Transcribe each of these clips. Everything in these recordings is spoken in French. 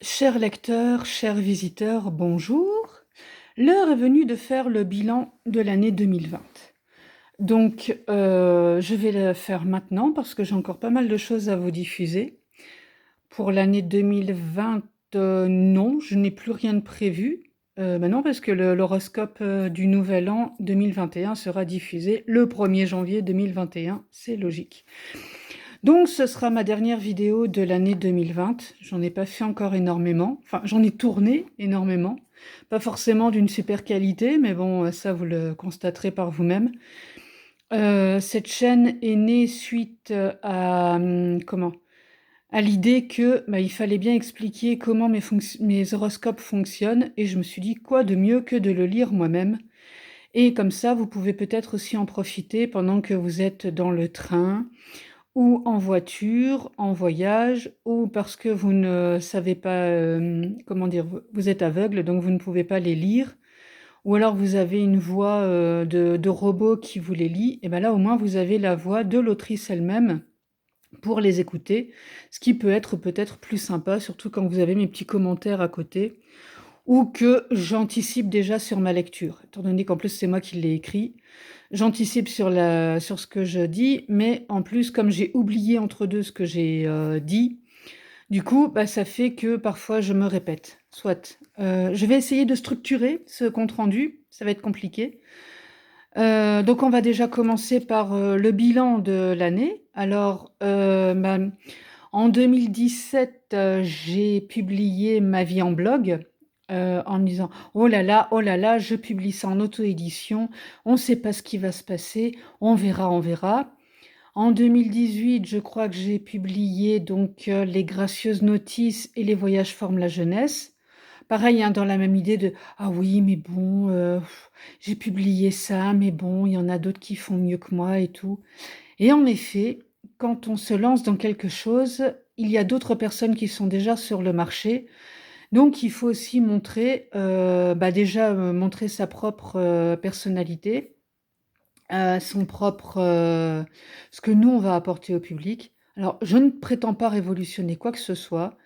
Chers lecteurs, chers visiteurs, bonjour. L'heure est venue de faire le bilan de l'année 2020. Donc, je vais le faire maintenant parce que j'ai encore pas mal de choses à vous diffuser. Pour l'année 2020, non, je n'ai plus rien de prévu. Non, parce que l'horoscope du Nouvel An 2021 sera diffusé le 1er janvier 2021, c'est logique. Donc ce sera ma dernière vidéo de l'année 2020. J'en ai pas fait encore énormément. Enfin, j'en ai tourné énormément. Pas forcément d'une super qualité, mais bon, ça vous le constaterez par vous-même. Cette chaîne est née suite à comment? À l'idée que il fallait bien expliquer comment mes horoscopes fonctionnent, et je me suis dit quoi de mieux que de le lire moi-même. Et comme ça, vous pouvez peut-être aussi en profiter pendant que vous êtes dans le train, ou en voiture, en voyage, ou parce que vous ne savez pas, comment dire? Vous êtes aveugle, donc vous ne pouvez pas les lire, ou alors vous avez une voix, de robot qui vous les lit, et là, au moins, vous avez la voix de l'autrice elle-même pour les écouter, ce qui peut être peut-être plus sympa, surtout quand vous avez mes petits commentaires à côté, ou que j'anticipe déjà sur ma lecture. Étant donné qu'en plus, c'est moi qui l'ai écrit, j'anticipe sur ce que je dis, mais en plus, comme j'ai oublié entre deux ce que j'ai dit, du coup, ça fait que parfois je me répète. Soit. Je vais essayer de structurer ce compte rendu, ça va être compliqué. Donc on va déjà commencer par le bilan de l'année. Alors, en 2017, j'ai publié ma vie en blog, en me disant: oh là là, je publie ça en auto-édition, on ne sait pas ce qui va se passer, on verra, on verra». En 2018, je crois que j'ai publié donc Les gracieuses notices et Les voyages forment la jeunesse. Pareil, hein, dans la même idée de: ah oui, mais bon, j'ai publié ça, mais bon, il y en a d'autres qui font mieux que moi et tout. Et en effet, quand on se lance dans quelque chose, il y a d'autres personnes qui sont déjà sur le marché. Donc il faut aussi montrer, déjà, montrer sa propre, personnalité, son propre, ce que nous on va apporter au public. Alors je ne prétends pas révolutionner quoi que ce soit.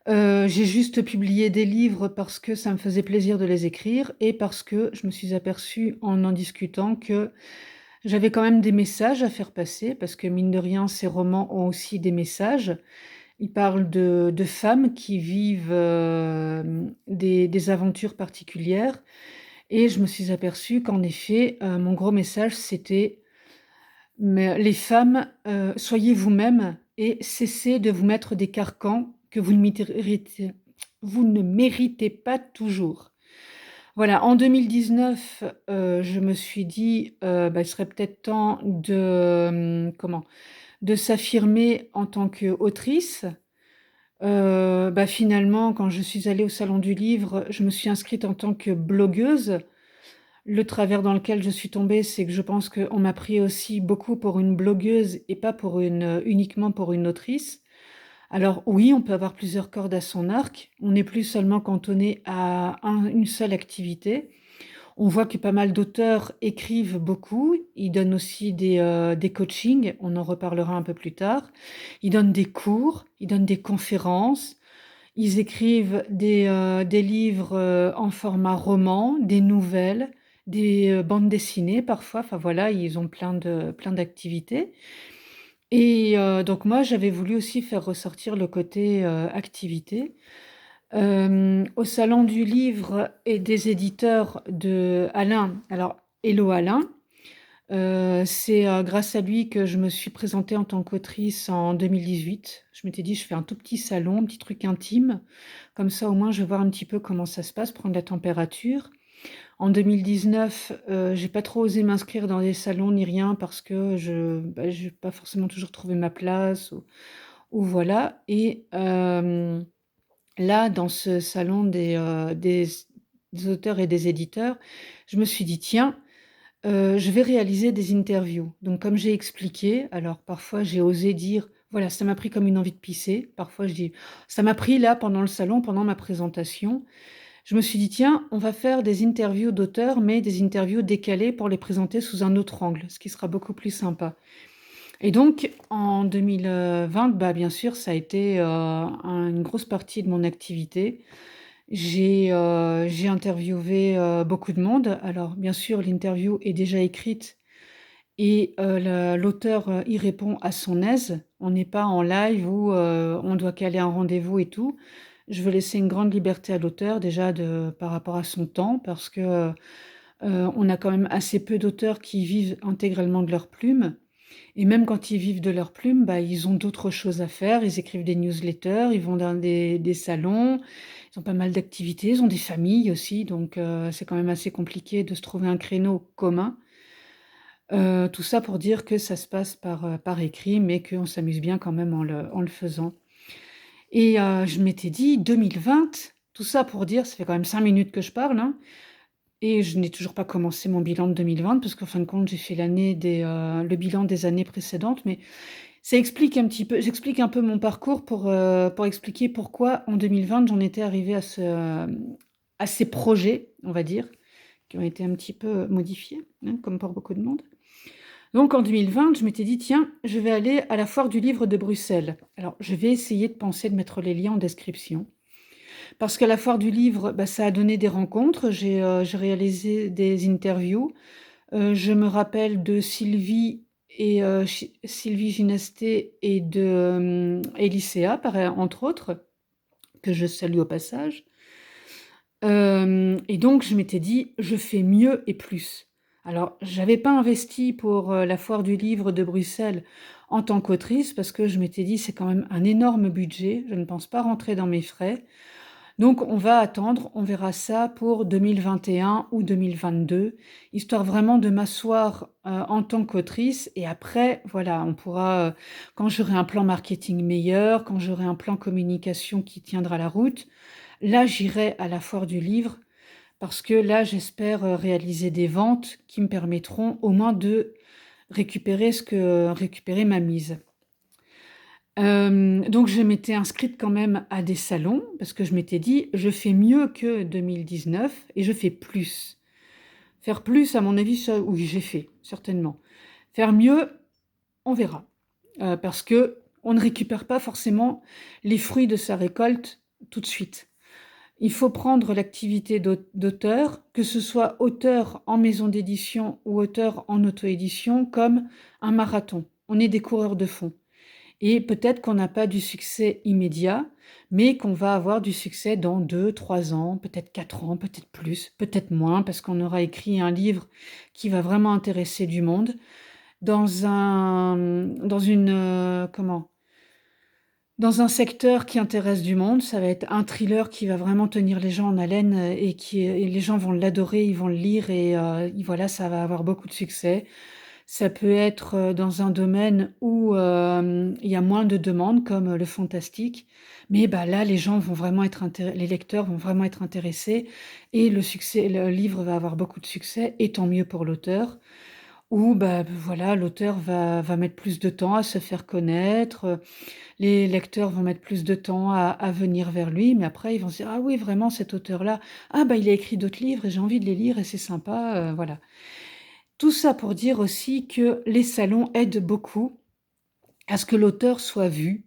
J'ai juste publié des livres parce que ça me faisait plaisir de les écrire et parce que je me suis aperçue en discutant que j'avais quand même des messages à faire passer, parce que mine de rien, ces romans ont aussi des messages. Ils parlent de femmes qui vivent, des aventures particulières, et je me suis aperçue qu'en effet, mon gros message, c'était: mais les femmes, soyez vous-mêmes et cessez de vous mettre des carcans que vous ne méritez pas toujours. Voilà, en 2019, je me suis dit, il serait peut-être temps de, de s'affirmer en tant qu'autrice. Finalement, quand je suis allée au salon du livre, je me suis inscrite en tant que blogueuse. Le travers dans lequel je suis tombée, c'est que je pense qu'on m'a pris aussi beaucoup pour une blogueuse et pas pour uniquement pour une autrice. Alors oui, on peut avoir plusieurs cordes à son arc. On n'est plus seulement cantonné à une seule activité. On voit que pas mal d'auteurs écrivent beaucoup. Ils donnent aussi des coachings. On en reparlera un peu plus tard. Ils donnent des cours, ils donnent des conférences. Ils écrivent des livres en format roman, des nouvelles, des bandes dessinées parfois. Enfin voilà, ils ont plein d'activités. Et donc moi, j'avais voulu aussi faire ressortir le côté activité. Au salon du livre et des éditeurs de Alain, alors hello Alain, c'est grâce à lui que je me suis présentée en tant qu'autrice en 2018. Je m'étais dit: «Je fais un tout petit salon, un petit truc intime, comme ça au moins je vais voir un petit peu comment ça se passe, prendre la température». En 2019, j'ai pas trop osé m'inscrire dans des salons ni rien parce que j'ai pas forcément toujours trouvé ma place, ou voilà. Et là, dans ce salon des auteurs et des éditeurs, je me suis dit: «Tiens, je vais réaliser des interviews». Donc comme j'ai expliqué, alors parfois j'ai osé dire: «Voilà, ça m'a pris comme une envie de pisser». Parfois je dis: «Ça m'a pris là pendant le salon, pendant ma présentation». Je me suis dit: «Tiens, on va faire des interviews d'auteurs, mais des interviews décalées pour les présenter sous un autre angle, ce qui sera beaucoup plus sympa». Et donc en 2020, bah, bien sûr, ça a été, une grosse partie de mon activité. J'ai interviewé, beaucoup de monde. Alors bien sûr, l'interview est déjà écrite et l'auteur, y répond à son aise. On n'est pas en live où, on doit caler un rendez-vous et tout. Je veux laisser une grande liberté à l'auteur déjà par rapport à son temps parce que, on a quand même assez peu d'auteurs qui vivent intégralement de leur plume et même quand ils vivent de leur plume, bah, ils ont d'autres choses à faire. Ils écrivent des newsletters, ils vont dans des salons, ils ont pas mal d'activités, ils ont des familles aussi donc c'est quand même assez compliqué de se trouver un créneau commun. Tout ça pour dire que ça se passe par écrit, mais qu'on s'amuse bien quand même en le faisant. Et je m'étais dit 2020, tout ça pour dire, ça fait quand même 5 minutes que je parle, hein, et je n'ai toujours pas commencé mon bilan de 2020 parce qu'en fin de compte, j'ai fait le bilan des années précédentes, mais ça explique un petit peu j'explique un peu mon parcours pour expliquer pourquoi en 2020 j'en étais arrivée à ces projets, on va dire, qui ont été un petit peu modifiés, hein, comme pour beaucoup de monde. Donc en 2020, je m'étais dit: «Tiens, je vais aller à la foire du livre de Bruxelles». Alors je vais essayer de penser de mettre les liens en description. Parce qu'à la foire du livre, bah, ça a donné des rencontres. J'ai réalisé des interviews. Je me rappelle de Sylvie Ginasté et de, Elisea, entre autres, que je salue au passage. Et donc je m'étais dit: «Je fais mieux et plus». Alors j'avais pas investi pour, la foire du livre de Bruxelles en tant qu'autrice parce que je m'étais dit: «C'est quand même un énorme budget, je ne pense pas rentrer dans mes frais». Donc on va attendre, on verra ça pour 2021 ou 2022, histoire vraiment de m'asseoir, en tant qu'autrice et après voilà, on pourra, quand j'aurai un plan marketing meilleur, quand j'aurai un plan communication qui tiendra la route, là j'irai à la foire du livre parce que là j'espère, réaliser des ventes qui me permettront au moins de récupérer ma mise. Donc je m'étais inscrite quand même à des salons parce que je m'étais dit: «Je fais mieux que 2019 et je fais plus». Faire plus à mon avis, ça oui, j'ai fait, certainement. Faire mieux, on verra, parce qu'on ne récupère pas forcément les fruits de sa récolte tout de suite. Il faut prendre l'activité d'auteur, que ce soit auteur en maison d'édition ou auteur en auto-édition, comme un marathon. On est des coureurs de fond. Et peut-être qu'on n'a pas du succès immédiat, mais qu'on va avoir du succès dans 2, 3 ans, peut-être 4 ans, peut-être plus, peut-être moins, parce qu'on aura écrit un livre qui va vraiment intéresser du monde dans une, dans un secteur qui intéresse du monde. Ça va être un thriller qui va vraiment tenir les gens en haleine, et les gens vont l'adorer, ils vont le lire et voilà, ça va avoir beaucoup de succès. Ça peut être, dans un domaine où, il y a moins de demandes comme, le fantastique, mais bah, là les lecteurs vont vraiment être intéressés et le livre va avoir beaucoup de succès et tant mieux pour l'auteur. Ou bah, voilà, l'auteur va mettre plus de temps à se faire connaître, les lecteurs vont mettre plus de temps à venir vers lui, mais après ils vont se dire: «Ah oui, vraiment cet auteur-là, ah bah, il a écrit d'autres livres et j'ai envie de les lire et c'est sympa», voilà. Tout ça pour dire aussi que les salons aident beaucoup à ce que l'auteur soit vu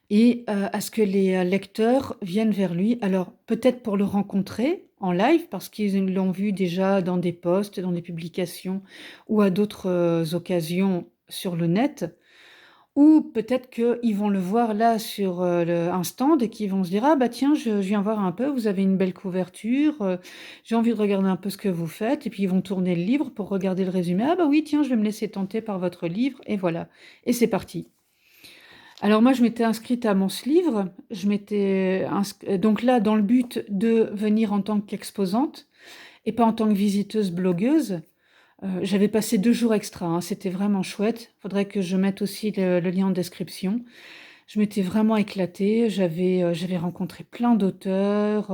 et à ce que les, lecteurs viennent vers lui. Alors peut-être pour le rencontrer en live parce qu'ils l'ont vu déjà dans des posts, dans des publications ou à d'autres, occasions sur le net. Ou peut-être qu'ils vont le voir là sur, un stand et qu'ils vont se dire: «Ah bah tiens, je viens voir un peu, vous avez une belle couverture, j'ai envie de regarder un peu ce que vous faites» et puis ils vont tourner le livre pour regarder le résumé. «Ah bah oui, tiens, je vais me laisser tenter par votre livre» et voilà et c'est parti. Alors moi, je m'étais inscrite à ce livre, je m'étais donc là, dans le but de venir en tant qu'exposante et pas en tant que visiteuse blogueuse. J'avais passé 2 jours extra, hein, c'était vraiment chouette. Faudrait que je mette aussi le lien en description. Je m'étais vraiment éclatée, j'avais rencontré plein d'auteurs,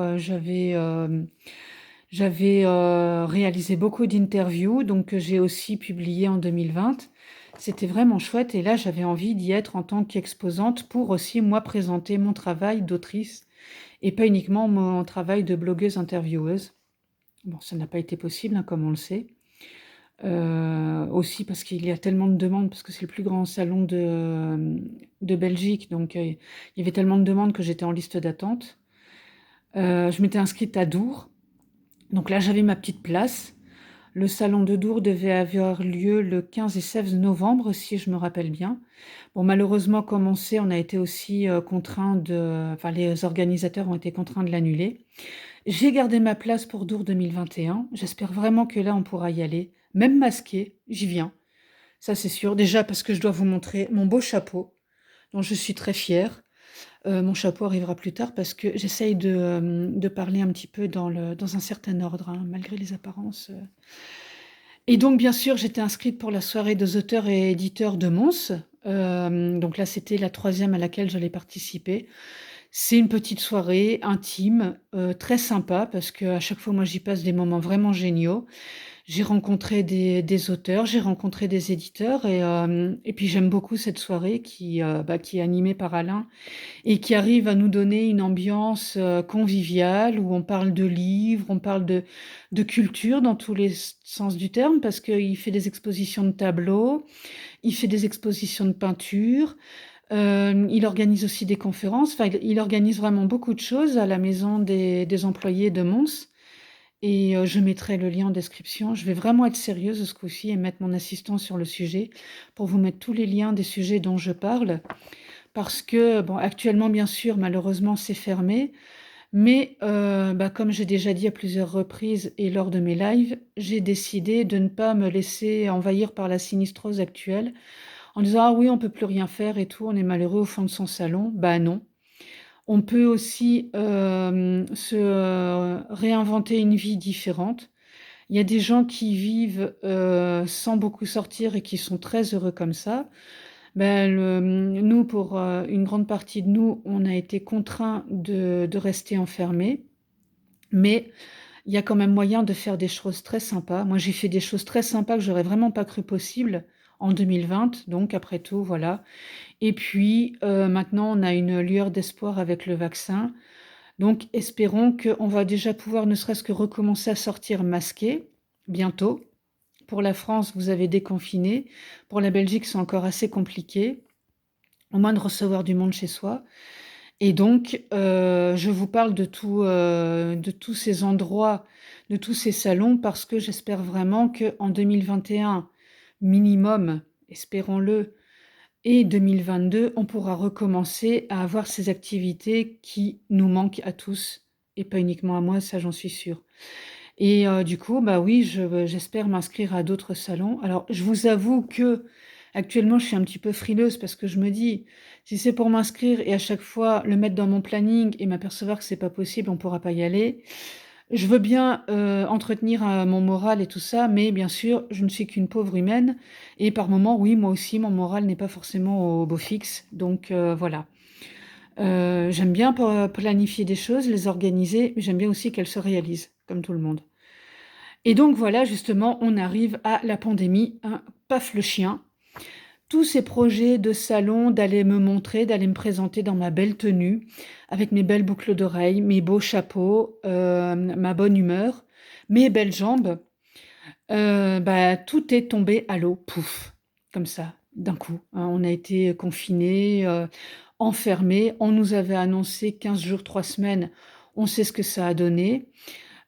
réalisé beaucoup d'interviews, donc que j'ai aussi publiées en 2020. C'était vraiment chouette et là, j'avais envie d'y être en tant qu'exposante pour aussi, moi, présenter mon travail d'autrice et pas uniquement mon travail de blogueuse intervieweuse. Bon, ça n'a pas été possible, hein, comme on le sait. Aussi parce qu'il y a tellement de demandes, parce que c'est le plus grand salon de Belgique, donc il y avait tellement de demandes que j'étais en liste d'attente. Je m'étais inscrite à Dour, donc là j'avais ma petite place. Le salon de Dour devait avoir lieu le 15 et 16 novembre, si je me rappelle bien. Bon, malheureusement, comme on sait, on a été aussi contraints enfin, les organisateurs ont été contraints de l'annuler. J'ai gardé ma place pour Dour 2021. J'espère vraiment que là, on pourra y aller. Même masqué, j'y viens. Ça, c'est sûr. Déjà parce que je dois vous montrer mon beau chapeau, dont je suis très fière. Mon chapeau arrivera plus tard parce que j'essaye de parler un petit peu dans un certain ordre, hein, malgré les apparences. Et donc, bien sûr, j'étais inscrite pour la soirée des auteurs et éditeurs de Mons. Donc là, c'était la troisième à laquelle j'allais participer. C'est une petite soirée intime, très sympa, parce qu'à chaque fois, moi, j'y passe des moments vraiment géniaux. J'ai rencontré des auteurs, j'ai rencontré des éditeurs, et puis j'aime beaucoup cette soirée qui est animée par Alain et qui arrive à nous donner une ambiance conviviale où on parle de livres, on parle de culture dans tous les sens du terme, parce qu'il fait des expositions de tableaux, il fait des expositions de peinture, il organise aussi des conférences, enfin il organise vraiment beaucoup de choses à la maison des employés de Mons. Et je mettrai le lien en description. Je vais vraiment être sérieuse ce coup-ci et mettre mon assistant sur le sujet pour vous mettre tous les liens des sujets dont je parle. Parce que, bon, actuellement, bien sûr, malheureusement, c'est fermé. Mais comme j'ai déjà dit à plusieurs reprises et lors de mes lives, j'ai décidé de ne pas me laisser envahir par la sinistrose actuelle en disant ah oui, on peut plus rien faire et tout, on est malheureux au fond de son salon. Bah non. On peut aussi se réinventer une vie différente. Il y a des gens qui vivent sans beaucoup sortir et qui sont très heureux comme ça. Nous, pour une grande partie de nous, on a été contraints de rester enfermés, mais il y a quand même moyen de faire des choses très sympas. Moi, j'ai fait des choses très sympas que j'aurais vraiment pas cru possible en 2020, donc après tout, voilà. Et puis, maintenant, on a une lueur d'espoir avec le vaccin. Donc, espérons qu'on va déjà pouvoir ne serait-ce que recommencer à sortir masqué bientôt. Pour la France, vous avez déconfiné. Pour la Belgique, c'est encore assez compliqué, au moins de recevoir du monde chez soi. Et donc, je vous parle de tous ces endroits, de tous ces salons, parce que j'espère vraiment qu'en 2021, minimum, espérons-le, et 2022, on pourra recommencer à avoir ces activités qui nous manquent à tous, et pas uniquement à moi, ça j'en suis sûre. Et du coup, bah oui, j'espère m'inscrire à d'autres salons. Alors, je vous avoue que actuellement, je suis un petit peu frileuse parce que je me dis, si c'est pour m'inscrire et à chaque fois le mettre dans mon planning et m'apercevoir que c'est pas possible, on pourra pas y aller. Je veux bien entretenir mon moral et tout ça, mais bien sûr, je ne suis qu'une pauvre humaine. Et par moments, oui, moi aussi, mon moral n'est pas forcément au beau fixe. Donc voilà. J'aime bien planifier des choses, les organiser, mais j'aime bien aussi qu'elles se réalisent, comme tout le monde. Et donc voilà, justement, on arrive à la pandémie, hein, paf le chien. Tous ces projets de salon, d'aller me montrer, d'aller me présenter dans ma belle tenue, avec mes belles boucles d'oreilles, mes beaux chapeaux, ma bonne humeur, mes belles jambes, tout est tombé à l'eau, pouf, comme ça, d'un coup, hein. On a été confinés, enfermés. On nous avait annoncé 15 jours, 3 semaines. On sait ce que ça a donné.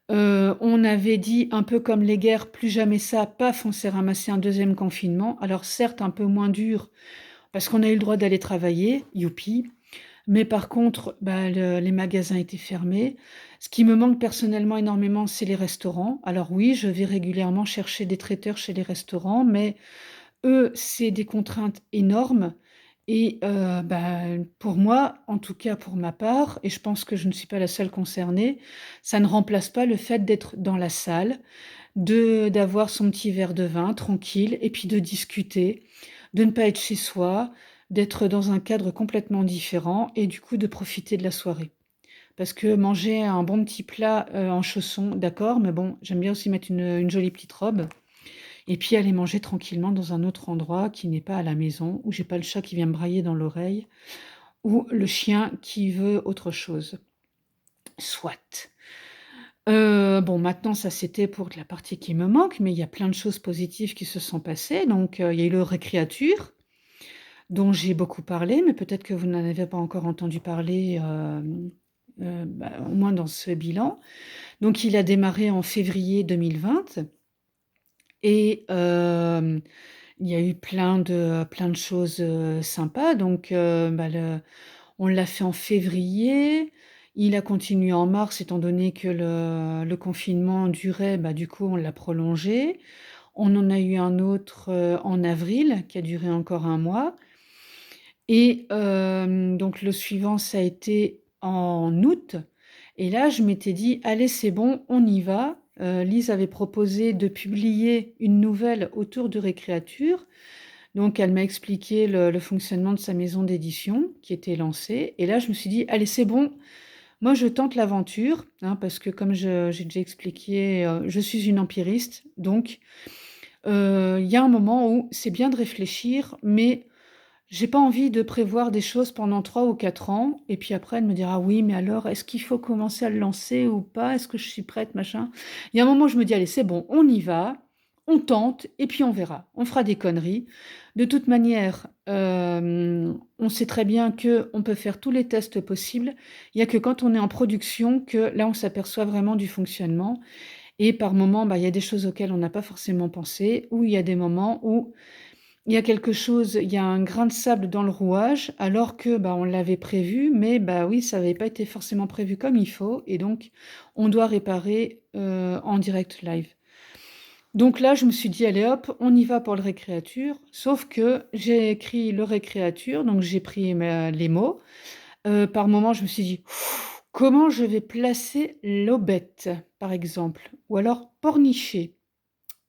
On avait dit un peu comme les guerres, plus jamais ça, paf, on s'est ramassé un deuxième confinement. Alors certes, un peu moins dur, parce qu'on a eu le droit d'aller travailler, youpi. Mais par contre, les magasins étaient fermés. Ce qui me manque personnellement énormément, c'est les restaurants. Alors oui, je vais régulièrement chercher des traiteurs chez les restaurants, mais eux, c'est des contraintes énormes. Et pour moi, en tout cas pour ma part, et je pense que je ne suis pas la seule concernée, ça ne remplace pas le fait d'être dans la salle, d'avoir son petit verre de vin tranquille et puis de discuter, de ne pas être chez soi, d'être dans un cadre complètement différent et du coup de profiter de la soirée. Parce que manger un bon petit plat, en chaussons, d'accord, mais bon, j'aime bien aussi mettre une jolie petite robe et puis aller manger tranquillement dans un autre endroit qui n'est pas à la maison, où j'ai pas le chat qui vient me brailler dans l'oreille ou le chien qui veut autre chose. Soit. Bon, maintenant ça c'était pour la partie qui me manque, mais il y a plein de choses positives qui se sont passées. Donc, il y a eu le Récréature, dont j'ai beaucoup parlé, mais peut-être que vous n'en avez pas encore entendu parler, bah, au moins dans ce bilan. Donc il a démarré en février 2020 et il y a eu plein de choses, sympas. Donc, bah, on l'a fait en février, il a continué en mars étant donné que le confinement durait, bah, du coup on l'a prolongé. On en a eu un autre, en avril qui a duré encore un mois et donc le suivant ça a été en août et là je m'étais dit: «Allez c'est bon, on y va». Lise avait proposé de publier une nouvelle autour de Récréature, donc elle m'a expliqué le fonctionnement de sa maison d'édition qui était lancée et là je me suis dit: «Allez c'est bon, moi je tente l'aventure», hein, parce que comme j'ai déjà expliqué, je suis une empiriste donc il y a un moment où c'est bien de réfléchir, mais j'ai pas envie de prévoir des choses pendant 3 ou 4 ans et puis après de me dire: «Ah oui, mais alors est-ce qu'il faut commencer à le lancer ou pas? Est-ce que je suis prête?» machin. Il y a un moment où je me dis: «Allez, c'est bon, on y va, on tente et puis on verra. On fera des conneries». De toute manière, on sait très bien qu'on peut faire tous les tests possibles. Il y a que quand on est en production que là, on s'aperçoit vraiment du fonctionnement et par moments, bah, il y a des choses auxquelles on n'a pas forcément pensé ou il y a des moments où il y a quelque chose, il y a un grain de sable dans le rouage alors que, bah, on l'avait prévu, mais bah, oui, ça n'avait pas été forcément prévu comme il faut et donc on doit réparer, en direct live. Donc là, je me suis dit: «Allez hop, on y va pour le Récréature», sauf que j'ai écrit le Récréature, donc j'ai pris les mots. Par moment, je me suis dit: «Comment je vais placer l'aubette?» par exemple, ou alors Pornichet.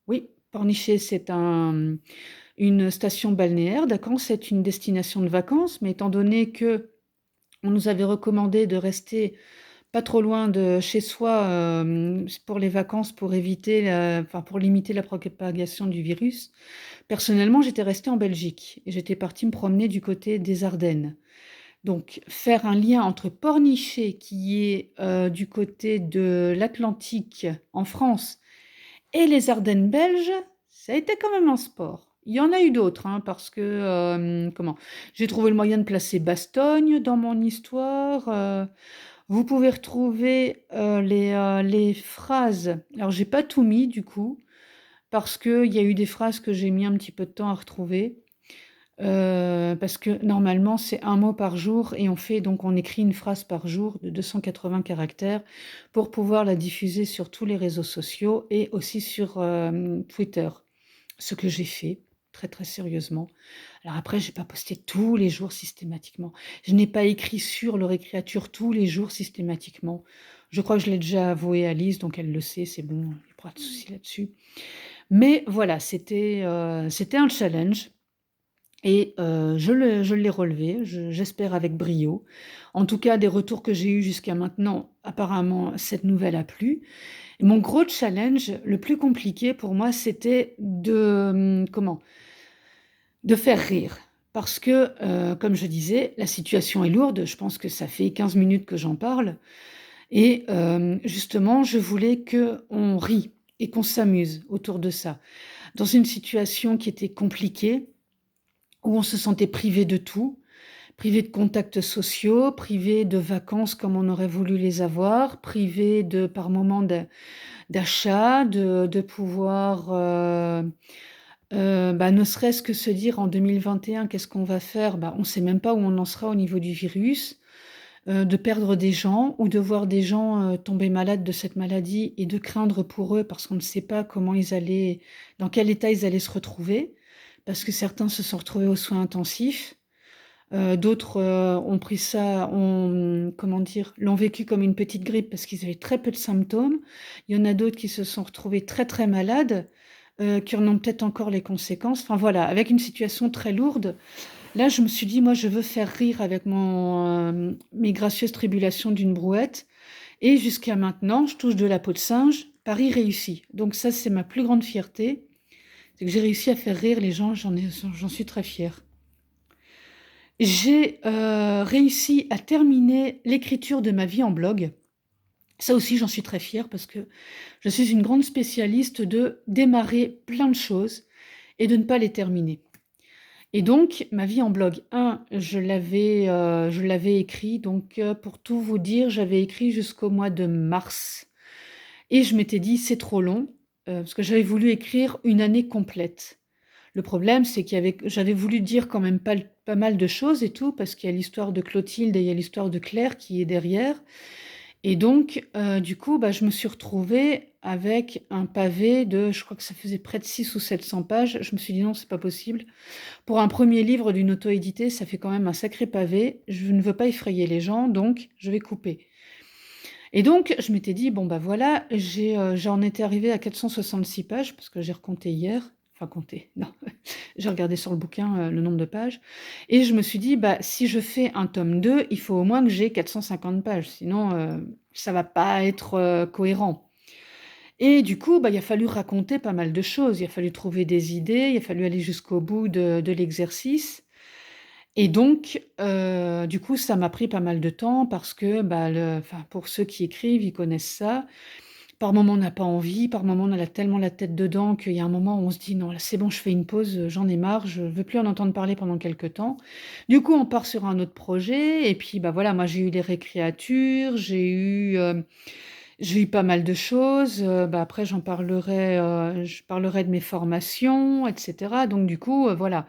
Oui, Pornichet, c'est une station balnéaire, d'accord, c'est une destination de vacances, mais étant donné que on nous avait recommandé de rester pas trop loin de chez soi, pour les vacances, pour éviter enfin, pour limiter la propagation du virus, personnellement, j'étais restée en Belgique et j'étais partie me promener du côté des Ardennes. Donc faire un lien entre Pornichet qui est, du côté de l'Atlantique en France et les Ardennes belges, ça a été quand même un sport. Il y en a eu d'autres, hein, parce que, comment? J'ai trouvé le moyen de placer Bastogne dans mon histoire, vous pouvez retrouver, les phrases alors j'ai pas tout mis du coup, parce qu'il y a eu des phrases que j'ai mis un petit peu de temps à retrouver, parce que normalement c'est un mot par jour et on écrit une phrase par jour de 280 caractères pour pouvoir la diffuser sur tous les réseaux sociaux et aussi sur, Twitter. Ce que j'ai fait, très, très sérieusement. Alors après, j'ai pas posté tous les jours systématiquement. Je n'ai pas écrit sur le Récréature tous les jours systématiquement. Je crois que je l'ai déjà avoué à Lise, donc elle le sait, c'est bon, il y a pas de souci là-dessus. Mais voilà, c'était un challenge et je l'ai relevé, j'espère avec brio. En tout cas, des retours que j'ai eus jusqu'à maintenant, apparemment cette nouvelle a plu. Et mon gros challenge, le plus compliqué pour moi, c'était de faire rire. Parce que, comme je disais, la situation est lourde. Je pense que ça fait 15 minutes que j'en parle et justement, je voulais qu'on rie et qu'on s'amuse autour de ça. Dans une situation qui était compliquée, où on se sentait privé de tout, privé de contacts sociaux, privé de vacances comme on aurait voulu les avoir, privé de par moments d'achat, de pouvoir, bah, ne serait-ce que se dire en 2021: «Qu'est-ce qu'on va faire?» Bah, on ne sait même pas où on en sera au niveau du virus, de perdre des gens ou de voir des gens, tomber malades de cette maladie et de craindre pour eux parce qu'on ne sait pas dans quel état ils allaient se retrouver. Parce que certains se sont retrouvés aux soins intensifs, d'autres, ont pris ça comment dire? L'ont vécu comme une petite grippe parce qu'ils avaient très peu de symptômes. Il y en a d'autres qui se sont retrouvés très, très malades, qui en ont peut-être encore les conséquences. Enfin voilà, avec une situation très lourde, là je me suis dit: «Moi je veux faire rire avec mes gracieuses tribulations d'une brouette» et jusqu'à maintenant, je touche de la peau de singe, pari réussi. Donc ça, c'est ma plus grande fierté, c'est que j'ai réussi à faire rire les gens, j'en suis très fière. J'ai, réussi à terminer l'écriture de ma vie en blog. Ça aussi, j'en suis très fière parce que je suis une grande spécialiste de démarrer plein de choses et de ne pas les terminer. Et donc, ma vie en blog, je l'avais écrit, donc pour tout vous dire, j'avais écrit jusqu'au mois de mars. Et je m'étais dit, c'est trop long, parce que j'avais voulu écrire une année complète. Le problème, c'est j'avais voulu dire quand même pas mal de choses et tout, parce qu'il y a l'histoire de Clotilde et il y a l'histoire de Claire qui est derrière. Et donc, du coup, bah, je me suis retrouvée avec un pavé de, je crois que ça faisait près de 600 ou 700 pages. Je me suis dit non, c'est pas possible. Pour un premier livre d'une auto-édité, ça fait quand même un sacré pavé. Je ne veux pas effrayer les gens, donc je vais couper. Et donc, je m'étais dit, bon, bah voilà, j'en étais arrivée à 466 pages, parce que j'ai recompté hier. Enfin, compté, non. J'ai regardé sur le bouquin le nombre de pages. Et je me suis dit, bah, si je fais un tome 2, il faut au moins que j'ai 450 pages. Sinon, ça va pas être cohérent. Et du coup, bah, il a fallu raconter pas mal de choses. Il a fallu trouver des idées, il a fallu aller jusqu'au bout de l'exercice. Et donc, du coup, ça m'a pris pas mal de temps parce que, bah, enfin, pour ceux qui écrivent, ils connaissent ça. Par moment, on n'a pas envie, par moment, on a tellement la tête dedans qu'il y a un moment où on se dit: «Non, là, c'est bon, je fais une pause, j'en ai marre, je veux plus en entendre parler pendant quelque temps». Du coup, on part sur un autre projet et puis, bah, voilà, moi, j'ai eu les récréatures, j'ai eu pas mal de choses, bah, après je parlerai de mes formations et cetera. Donc du coup, voilà,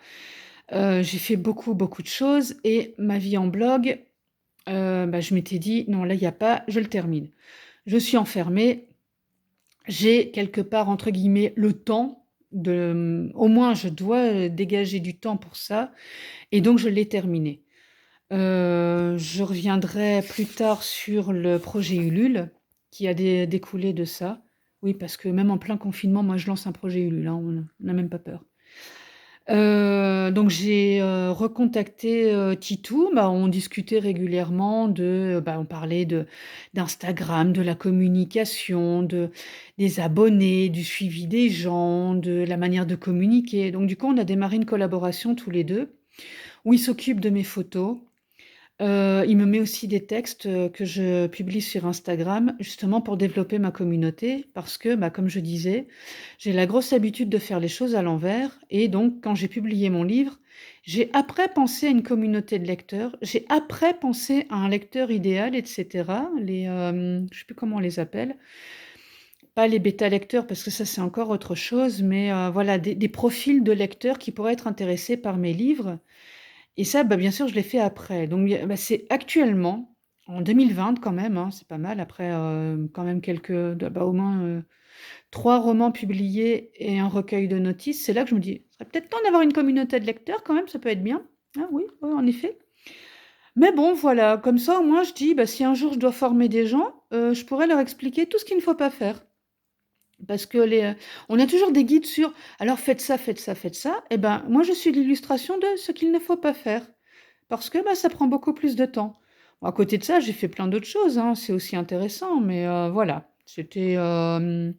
j'ai fait beaucoup, beaucoup de choses et ma vie en blog, bah, je m'étais dit: «Non, là, il y a pas, je le termine». Je suis enfermée, j'ai quelque part, entre guillemets, «le temps» au moins je dois, dégager du temps pour ça et donc je l'ai terminé. Je reviendrai plus tard sur le projet Ulule qui a découlé de ça. Oui, parce que même en plein confinement, moi, je lance un projet Ulule, hein, on n'a même pas peur. Donc j'ai, recontacté, Titou, bah, on discutait régulièrement on parlait d'Instagram, de la communication, des abonnés, du suivi des gens, de la manière de communiquer. Donc du coup, on a démarré une collaboration tous les 2 où il s'occupe de mes photos. Il me met aussi des textes, que je publie sur Instagram, justement pour développer ma communauté parce que, bah, comme je disais, j'ai la grosse habitude de faire les choses à l'envers et donc quand j'ai publié mon livre, j'ai après pensé à une communauté de lecteurs, j'ai après pensé à un lecteur idéal et cetera. Je sais plus comment on les appelle, pas les bêta lecteurs parce que ça c'est encore autre chose, mais voilà des profils de lecteurs qui pourraient être intéressés par mes livres et ça, bah, bien sûr, je l'ai fait après. Donc, c'est actuellement, en 2020 quand même, hein, c'est pas mal, après quand même au moins 3 romans publiés et un recueil de notices. C'est là que je me dis, il serait peut-être temps d'avoir une communauté de lecteurs quand même, ça peut être bien. Ah oui, ouais, en effet. Mais bon, voilà, comme ça, au moins, je dis, bah, si un jour je dois former des gens, je pourrais leur expliquer tout ce qu'il ne faut pas faire. Parce que on a toujours des guides sur alors faites ça, faites ça, faites ça. Et ben, moi, je suis l'illustration de ce qu'il ne faut pas faire. Parce que bah, ça prend beaucoup plus de temps. Bon, à côté de ça, j'ai fait plein d'autres choses, hein, c'est aussi intéressant, mais voilà, c'était un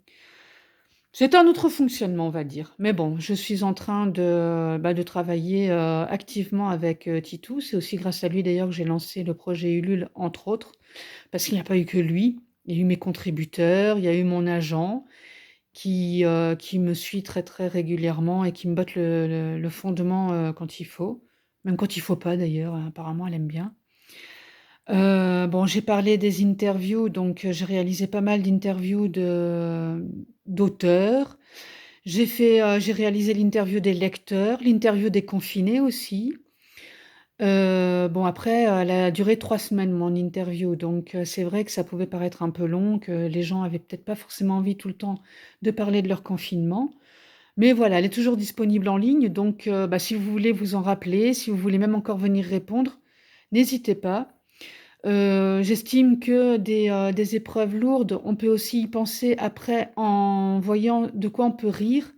autre fonctionnement, on va dire. Mais bon, je suis en train de travailler activement avec Titou. C'est aussi grâce à lui d'ailleurs que j'ai lancé le projet Ulule, entre autres, parce qu'il n'y a pas eu que lui. Il y a eu mes contributeurs, il y a eu mon agent qui me suit très très régulièrement et qui me botte le fondement quand il faut. Même quand il faut pas d'ailleurs, apparemment elle aime bien. Bon, j'ai parlé des interviews, donc j'ai réalisé pas mal d'interviews d'auteurs. J'ai réalisé l'interview des lecteurs, l'interview des confinés aussi. Bon après, elle a duré 3 semaines mon interview, donc c'est vrai que ça pouvait paraître un peu long, que les gens avaient peut-être pas forcément envie tout le temps de parler de leur confinement. Mais voilà, elle est toujours disponible en ligne, donc bah, si vous voulez vous en rappeler, si vous voulez même encore venir répondre, n'hésitez pas. J'estime que des épreuves lourdes, on peut aussi y penser après en voyant de quoi on peut rire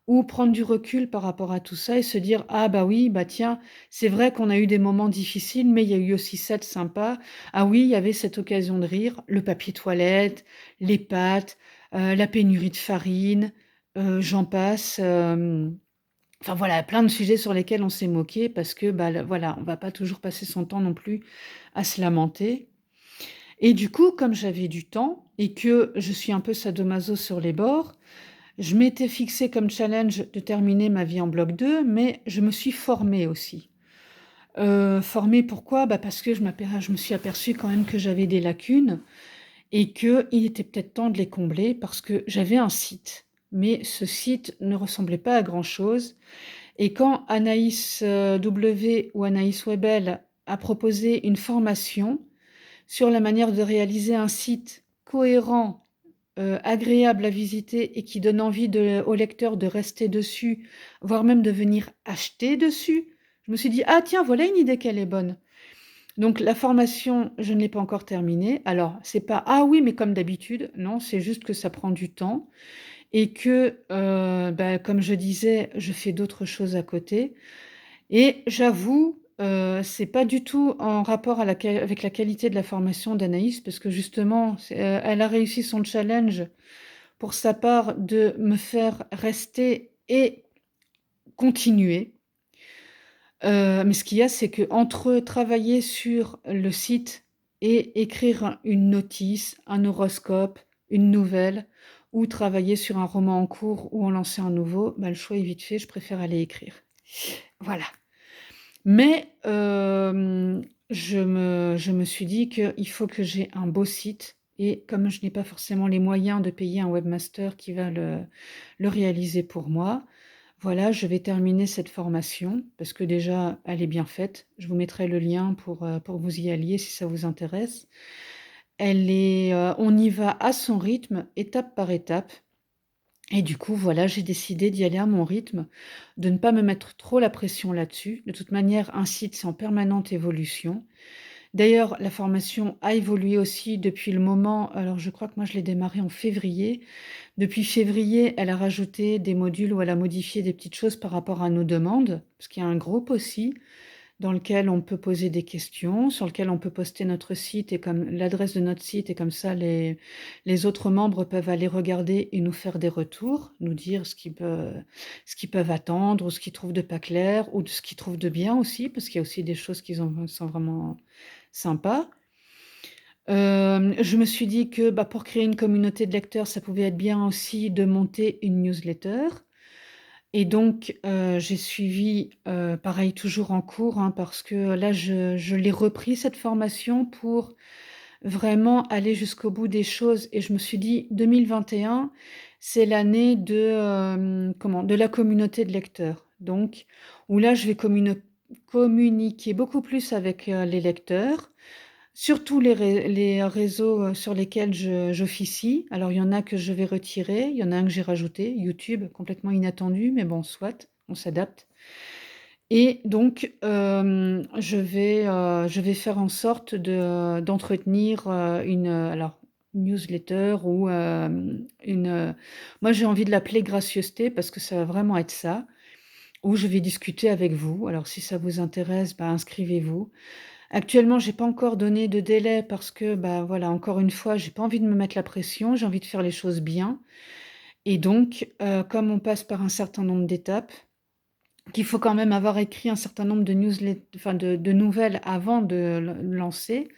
ou prendre du recul par rapport à tout ça et se dire: «Ah bah oui, bah tiens, c'est vrai qu'on a eu des moments difficiles, mais il y a eu aussi ça de sympa. Ah oui, il y avait cette occasion de rire, le papier toilette, les pâtes, la pénurie de farine», j'en passe, enfin voilà, plein de sujets sur lesquels on s'est moqué parce que, bah, voilà, on va pas toujours passer son temps non plus à se lamenter Et du coup, comme j'avais du temps et que je suis un peu sadomaso sur les bords, je m'étais fixé comme challenge de terminer ma vie en bloc 2, mais je me suis formée aussi. Formée pourquoi? Bah, parce que je me suis aperçue quand même que j'avais des lacunes et qu'il était peut-être temps de les combler parce que j'avais un site, mais ce site ne ressemblait pas à grand-chose. Et quand Anaïs W ou Anaïs Webel a proposé une formation sur la manière de réaliser un site cohérent, agréable à visiter et qui donne envie au lecteur de rester dessus, voire même de venir acheter dessus, je me suis dit, ah tiens, voilà une idée qu'elle est bonne. Donc la formation, je ne l'ai pas encore terminée. Alors, c'est pas ah oui, mais comme d'habitude, non, c'est juste que ça prend du temps et que, bah, comme je disais, je fais d'autres choses à côté. Et j'avoue, c'est pas du tout en rapport avec la qualité de la formation d'Anaïs, parce que justement, elle a réussi son challenge pour sa part de me faire rester et continuer. Mais ce qu'il y a, c'est qu'entre travailler sur le site et écrire une notice, un horoscope, une nouvelle, ou travailler sur un roman en cours ou en lancer un nouveau, bah, le choix est vite fait, je préfère aller écrire. Voilà. Mais je me suis dit qu'il faut que j'ai un beau site et comme je n'ai pas forcément les moyens de payer un webmaster qui va le réaliser pour moi, voilà, je vais terminer cette formation parce que déjà, elle est bien faite. Je vous mettrai le lien pour que vous y alliez si ça vous intéresse. On y va à son rythme, étape par étape. Et du coup, voilà, j'ai décidé d'y aller à mon rythme, de ne pas me mettre trop la pression là-dessus. De toute manière, un site, c'est en permanente évolution. D'ailleurs, la formation a évolué aussi depuis le moment, alors je crois que moi je l'ai démarré en février. Depuis février, elle a rajouté des modules où elle a modifié des petites choses par rapport à nos demandes, parce qu'il y a un groupe aussi dans lequel on peut poser des questions, sur lequel on peut poster notre site et comme l'adresse de notre site et comme ça les autres membres peuvent aller regarder et nous faire des retours, nous dire ce qu'ils peuvent attendre ou ce qu'ils trouvent de pas clair ou de ce qu'ils trouvent de bien aussi, parce qu'il y a aussi des choses qui sont vraiment sympas. Je me suis dit que bah, pour créer une communauté de lecteurs, ça pouvait être bien aussi de monter une newsletter. Et donc, j'ai suivi, pareil, toujours en cours, hein, parce que là, je l'ai repris cette formation pour vraiment aller jusqu'au bout des choses. Et je me suis dit, 2021, c'est l'année de la communauté de lecteurs. Donc, où là, je vais communiquer beaucoup plus avec les lecteurs, surtout les réseaux sur lesquels j'officie. Alors, il y en a que je vais retirer, il y en a un que j'ai rajouté, YouTube, complètement inattendu, mais bon, soit, on s'adapte. Et donc, je vais faire en sorte d'entretenir alors, une newsletter ou moi j'ai envie de l'appeler gracieuseté parce que ça va vraiment être ça, où je vais discuter avec vous. Alors, si ça vous intéresse, bah, inscrivez-vous. Actuellement, j'ai pas encore donné de délai parce que, bah, voilà, encore une fois, j'ai pas envie de me mettre la pression, j'ai envie de faire les choses bien et donc comme on passe par un certain nombre d'étapes, qu'il faut quand même avoir écrit un certain nombre enfin de nouvelles avant de lancer,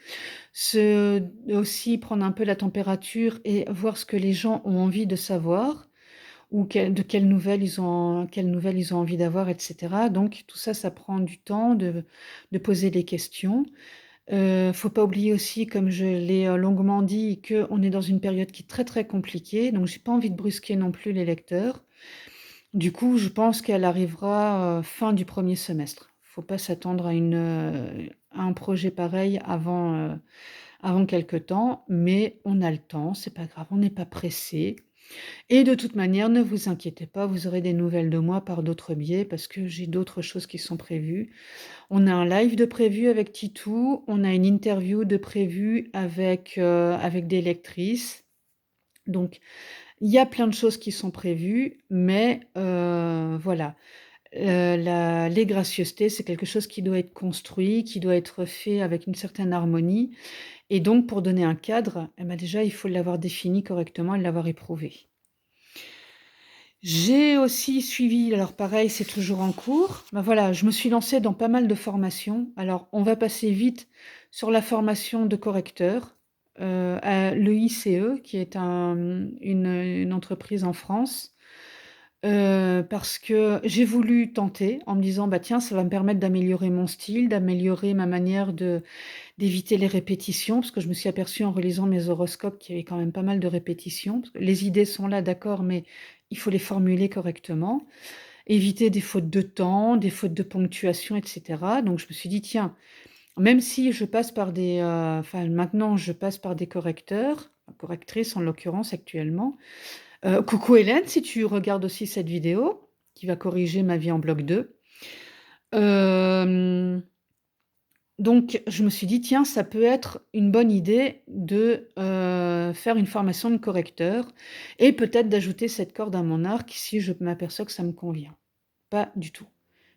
aussi prendre un peu la température et voir ce que les gens ont envie de savoir ou de quelles nouvelles ils ont envie d'avoir et cetera. Donc tout ça, ça prend du temps de poser les questions. Faut pas oublier aussi, comme je l'ai, longuement dit, qu'on est dans une période qui est très, très compliquée, donc j'ai pas envie de brusquer non plus les lecteurs. Du coup, je pense qu'elle arrivera, fin du premier semestre. Faut pas s'attendre à un projet pareil avant quelque temps, mais on a le temps, c'est pas grave, on n'est pas pressé. Et de toute manière, ne vous inquiétez pas, vous aurez des nouvelles de moi par d'autres biais parce que j'ai d'autres choses qui sont prévues. On a un live de prévu avec Titou, on a une interview de prévu avec des lectrices. Donc il y a plein de choses qui sont prévues, mais voilà. Les gracieusetés, c'est quelque chose qui doit être construit, qui doit être fait avec une certaine harmonie et donc pour donner un cadre, eh ben, déjà il faut l'avoir défini correctement et l'avoir éprouvé. J'ai aussi suivi, alors pareil, c'est toujours en cours. Ben voilà, je me suis lancée dans pas mal de formations. Alors, on va passer vite sur la formation de correcteur. à l'EICE, qui est une entreprise en France, parce que j'ai voulu tenter en me disant: «Bah, tiens, ça va me permettre d'améliorer mon style, d'améliorer ma manière d'éviter les répétitions», parce que je me suis aperçue en relisant mes horoscopes qu'il y avait quand même pas mal de répétitions. Parce que les idées sont là, d'accord, mais il faut les formuler correctement. Éviter des fautes de temps, des fautes de ponctuation et cetera. Donc je me suis dit: «Tiens, même si je passe par des, enfin maintenant je passe par des correcteurs, correctrices en l'occurrence actuellement». Coucou Hélène, si tu regardes aussi cette vidéo, qui va corriger ma vie en bloc 2. Hem, donc je me suis dit: «Tiens, ça peut être une bonne idée de, faire une formation de correcteur et peut-être d'ajouter cette corde à mon arc si je m'aperçois que ça me convient». Pas du tout.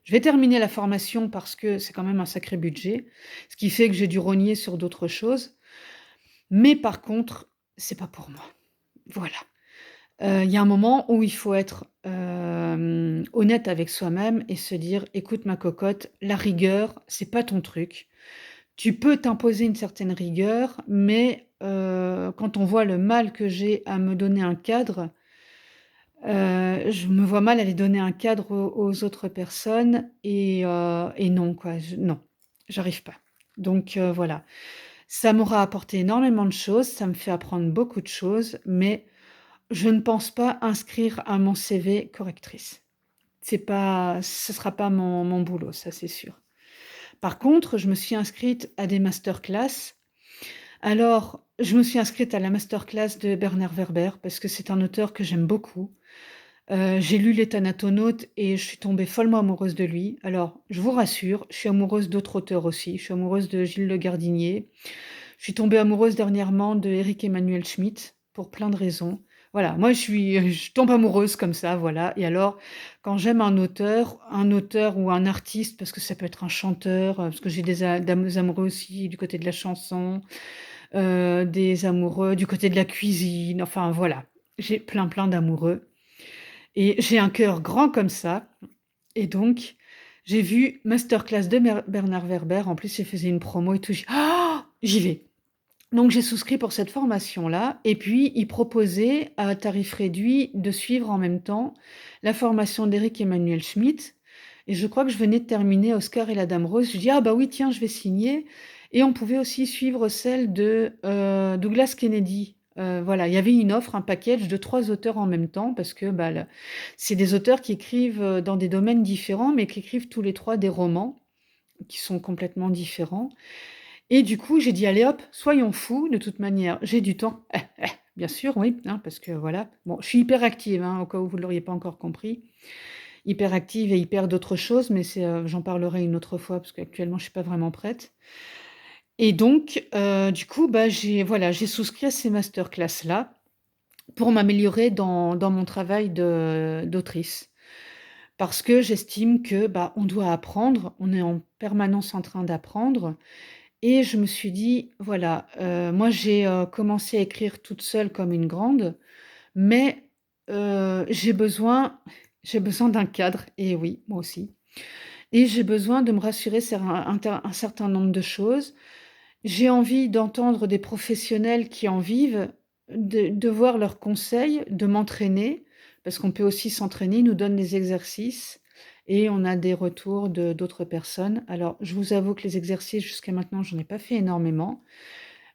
Je vais terminer la formation parce que c'est quand même un sacré budget, ce qui fait que j'ai dû rogner sur d'autres choses, mais par contre, c'est pas pour moi. Voilà. Il y a un moment où il faut être, honnête avec soi-même et se dire: «Écoute ma cocotte, la rigueur, c'est pas ton truc. Tu peux t'imposer une certaine rigueur, mais quand on voit le mal que j'ai à me donner un cadre, je me vois mal aller donner un cadre aux autres personnes et non quoi, non, j'arrive pas. Donc voilà. Ça m'aura apporté énormément de choses, ça me fait apprendre beaucoup de choses, mais je ne pense pas inscrire à mon CV correctrice. C'est pas ce sera pas mon boulot, ça c'est sûr. Par contre, je me suis inscrite à des masterclass. Alors, je me suis inscrite à la masterclass de Bernard Werber parce que c'est un auteur que j'aime beaucoup. J'ai lu Les Thanatonautes et je suis tombée follement amoureuse de lui. Alors, je vous rassure, je suis amoureuse d'autres auteurs aussi. Je suis amoureuse de Gilles Le Gardinier. Je suis tombée amoureuse dernièrement de Éric Emmanuel Schmitt pour plein de raisons. Voilà, moi je tombe amoureuse comme ça, voilà. Et alors, quand j'aime un auteur ou un artiste, parce que ça peut être un chanteur, parce que j'ai des amoureux aussi du côté de la chanson, des amoureux du côté de la cuisine, enfin voilà. J'ai plein, plein d'amoureux. Et j'ai un cœur grand comme ça et donc j'ai vu masterclass de Bernard Werber. En plus, il faisait une promo et tout. J'ai «Ah! J'y vais!» Donc j'ai souscrit pour cette formation-là et puis il proposait à tarif réduit de suivre en même temps la formation d'Éric Emmanuel Schmitt et je crois que je venais de terminer Oscar et la Dame Rose. Je dis: «Ah bah oui, tiens, je vais signer» et on pouvait aussi suivre celle de, Douglas Kennedy. Voilà, il y avait une offre, un package de 3 auteurs en même temps parce que, bah, le c'est des auteurs qui écrivent, dans des domaines différents, mais qui écrivent tous les 3 des romans qui sont complètement différents et du coup, j'ai dit: «Allez hop, soyons fous, de toute manière, j'ai du temps». Bien sûr, oui, hein, parce que voilà. Bon, je suis hyper active, hein, au cas où vous ne l'auriez pas encore compris. Hyper active et hyper d'autres choses, mais j'en parlerai une autre fois parce qu'actuellement je suis pas vraiment prête et donc du coup, bah, j'ai souscrit à ces masterclass-là pour m'améliorer dans mon travail d'autrice. Parce que j'estime que, bah, on doit apprendre, on est en permanence en train d'apprendre et je me suis dit: «Voilà, moi j'ai, commencé à écrire toute seule comme une grande, mais j'ai besoin d'un cadre» et oui, moi aussi et j'ai besoin de me rassurer sur un certain nombre de choses. J'ai envie d'entendre des professionnels qui en vivent, de voir leurs conseils, de m'entraîner, parce qu'on peut aussi s'entraîner. Ils nous donnent des exercices et on a des retours d'autres personnes. Alors, je vous avoue que les exercices, jusqu'à maintenant, j'en ai pas fait énormément,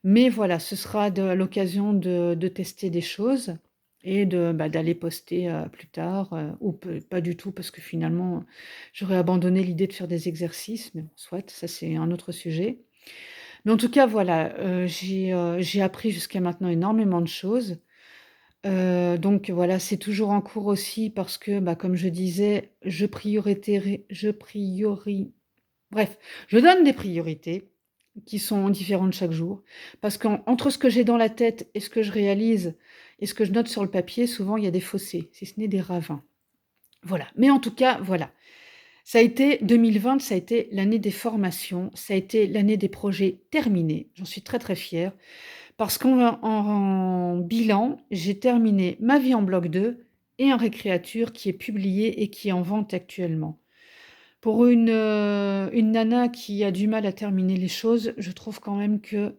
mais voilà, ce sera de l'occasion de tester des choses et d'aller poster, plus tard, ou pas du tout parce que finalement, j'aurais abandonné l'idée de faire des exercices, mais bon, soit, ça c'est un autre sujet. Mais en tout cas, voilà, j'ai appris jusqu'à maintenant énormément de choses. Donc voilà, c'est toujours en cours aussi parce que, bah, comme je disais, je priori bref, je donne des priorités qui sont différentes chaque jour. Parce qu'entre ce que j'ai dans la tête et ce que je réalise et ce que je note sur le papier, souvent il y a des fossés, si ce n'est des ravins. Voilà, mais en tout cas, voilà. Ça a été 2020, ça a été l'année des formations, ça a été l'année des projets terminés. J'en suis très, très fière parce qu'en bilan, j'ai terminé Ma vie en bloc 2 et un récréature qui est publié et qui est en vente actuellement. Pour une nana qui a du mal à terminer les choses, je trouve quand même que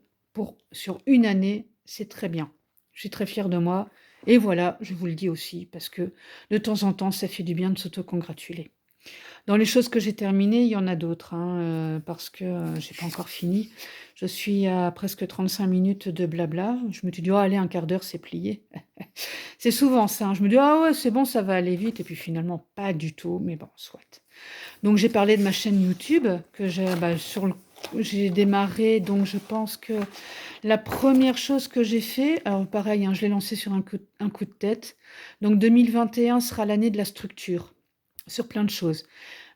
sur une année, c'est très bien. Je suis très fière de moi et voilà, je vous le dis aussi parce que de temps en temps, ça fait du bien de s'auto-congratuler. Dans les choses que j'ai terminées, il y en a d'autres, hein, parce que, j'ai pas encore fini. Je suis à presque 35 minutes de blabla. Je me suis dit: «Oh allez, un quart d'heure, c'est plié». C'est souvent ça, hein. Je me dis: «Ah ouais, c'est bon, ça va aller vite» et puis finalement pas du tout, mais bon, soit. Donc j'ai parlé de ma chaîne YouTube que j'ai démarré, donc je pense que la première chose que j'ai fait, alors pareil, hein, je l'ai lancée sur un coup de tête. Donc 2021 sera l'année de la structure, sur plein de choses.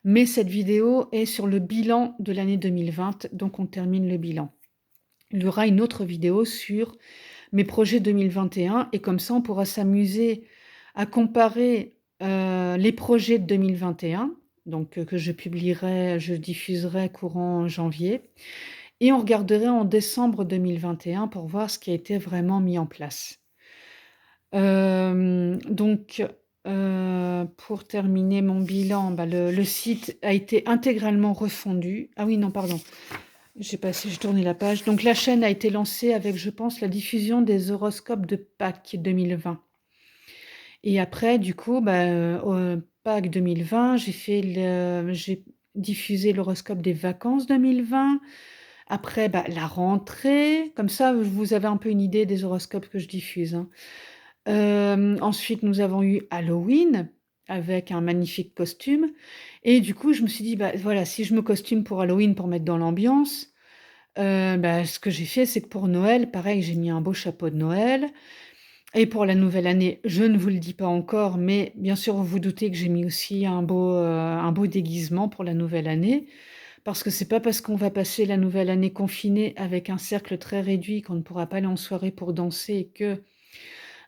Mais cette vidéo est sur le bilan de l'année 2020, donc on termine le bilan. Il y aura une autre vidéo sur mes projets 2021 et comme ça on pourra s'amuser à comparer, les projets de 2021, donc que je diffuserai courant janvier et on regarderait en décembre 2021 pour voir ce qui a été vraiment mis en place. Donc, pour terminer mon bilan, bah, le site a été intégralement refondu. Ah oui, non, pardon, j'ai tourné la page. Donc la chaîne a été lancée avec, je pense, la diffusion des horoscopes de Pâques 2020 et après du coup, bah, Pâques 2020, j'ai diffusé l'horoscope des vacances 2020. Après, bah, la rentrée, comme ça, vous avez un peu une idée des horoscopes que je diffuse, hein. Ensuite, nous avons eu Halloween avec un magnifique costume et du coup, je me suis dit: «Bah, voilà, si je me costume pour Halloween pour mettre dans l'ambiance», bah, ce que j'ai fait, c'est que pour Noël, pareil, j'ai mis un beau chapeau de Noël et pour la nouvelle année, je ne vous le dis pas encore, mais bien sûr, vous vous doutez que j'ai mis aussi un beau déguisement pour la nouvelle année. Parce que c'est pas parce qu'on va passer la nouvelle année confinée avec un cercle très réduit qu'on ne pourra pas aller en soirée pour danser que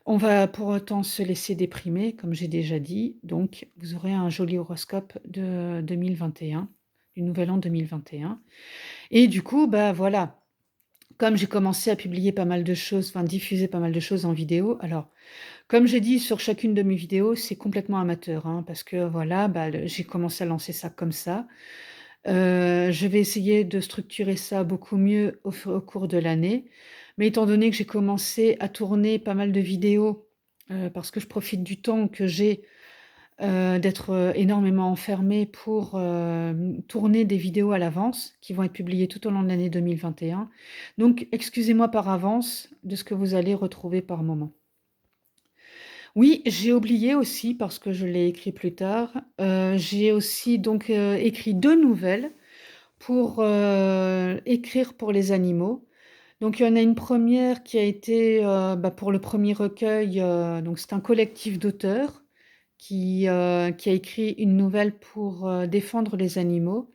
on va pour autant se laisser déprimer, comme j'ai déjà dit. Donc vous aurez un joli horoscope de 2021, du nouvel an 2021 et du coup, bah, voilà, comme j'ai commencé à publier pas mal de choses, enfin diffuser pas mal de choses en vidéo, alors comme j'ai dit sur chacune de mes vidéos, c'est complètement amateur, hein, parce que voilà, bah, j'ai commencé à lancer ça comme ça. Je vais essayer de structurer ça beaucoup mieux au cours de l'année. Mais étant donné que j'ai commencé à tourner pas mal de vidéos, parce que je profite du temps que j'ai, d'être, énormément enfermée pour, tourner des vidéos à l'avance qui vont être publiées tout au long de l'année 2021. Donc excusez-moi par avance de ce que vous allez retrouver par moment. Oui, j'ai oublié aussi parce que je l'ai écrit plus tard, j'ai aussi donc, écrit 2 nouvelles pour, écrire pour les animaux. Donc il y en a une première qui a été, bah, pour le premier recueil, donc c'est un collectif d'auteurs qui a écrit une nouvelle pour, défendre les animaux.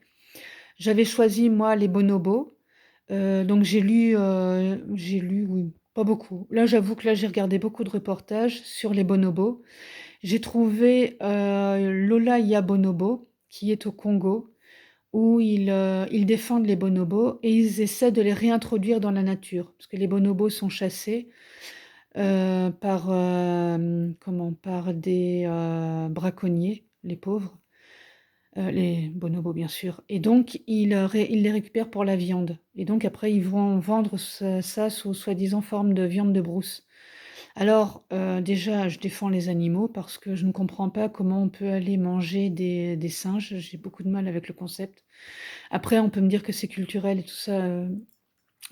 J'avais choisi moi les bonobos, donc j'ai lu, oui, pas beaucoup. Là, j'avoue que là, j'ai regardé beaucoup de reportages sur les bonobos. J'ai trouvé, Lola Ya Bonobo qui est au Congo où ils défendent les bonobos et ils essaient de les réintroduire dans la nature. Parce que les bonobos sont chassés, par des, braconniers, les pauvres, les bonobos bien sûr et donc ils les récupèrent pour la viande et donc après ils vont vendre ça sous soi-disant forme de viande de brousse. Alors, déjà je défends les animaux parce que je ne comprends pas comment on peut aller manger des singes, j'ai beaucoup de mal avec le concept. Après, on peut me dire que c'est culturel et tout ça,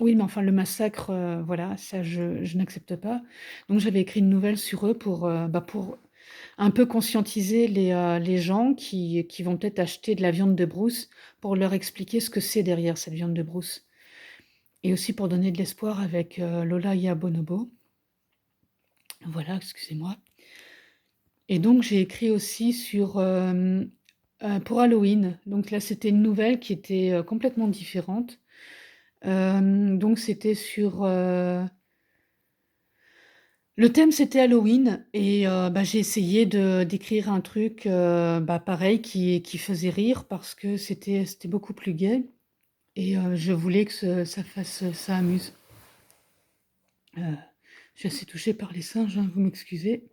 oui, mais enfin le massacre, voilà, ça je n'accepte pas. Donc j'avais écrit une nouvelle sur eux pour, bah, pour un peu conscientiser les gens qui vont peut-être acheter de la viande de brousse, pour leur expliquer ce que c'est derrière cette viande de brousse et aussi pour donner de l'espoir avec, Lola Ya Bonobo. Voilà, excusez-moi et donc j'ai écrit aussi sur, pour Halloween. Donc là, c'était une nouvelle qui était, complètement différente. Donc c'était sur, le thème c'était Halloween et bah, j'ai essayé d'écrire un truc, bah, pareil qui faisait rire parce que c'était beaucoup plus gai et je voulais que ça amuse. Heu, je suis assez touchée par les singes, hein, vous m'excusez.